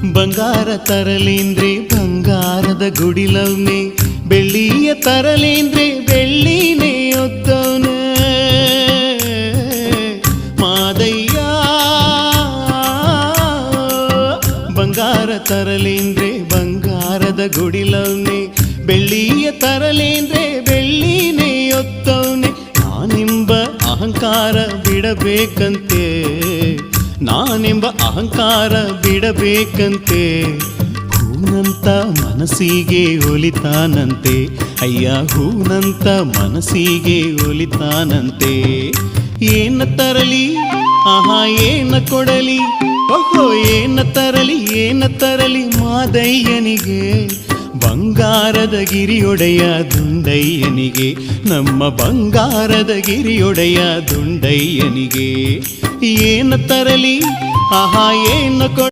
ಬಂಗಾರ ತರಲೇಂದ್ರೆ ಬಂಗಾರದ ಗುಡಿಲವ್ನೆ, ಬೆಳ್ಳಿಯ ತರಲೇಂದ್ರೆ ಬೆಳ್ಳಿನೇ ಒದ್ದವನ ಮಾದಯ್ಯ. ಬಂಗಾರ ತರಲೇಂದ್ರೆ ಬಂಗಾರದ ಗುಡಿಲವ್ನೆ, ಬೆಳ್ಳಿಯ ತರಲೇಂದ್ರೆ ಬೆಳ್ಳಿನೇ ಒತ್ತವನೆ. ನಾನೆಂಬ ಅಹಂಕಾರ ಬಿಡಬೇಕಂತೆ, ನಾನೆಂಬ ಅಹಂಕಾರ ಬಿಡಬೇಕಂತೆ. ಹೂನಂತ ಮನಸ್ಸಿಗೆ ಒಲಿತಾನಂತೆ, ಅಯ್ಯ ಹೂನಂತ ಮನಸ್ಸಿಗೆ ಒಲಿತಾನಂತೆ. ಏನ ತರಲಿ ಆಹಾ ಏನ ಕೊಡಲಿ, ಓಹೋ ಏನ ತರಲಿ ಏನ ತರಲಿ ಮಾದಯ್ಯನಿಗೆ. ಬಂಗಾರದ ಗಿರಿಯೊಡೆಯ ದುಂಡಯ್ಯನಿಗೆ, ನಮ್ಮ ಬಂಗಾರದ ಗಿರಿಯೊಡೆಯ ದುಂಡಯ್ಯನಿಗೆ. ಏನ ತರಲಿ ಆಹಾ ಏನ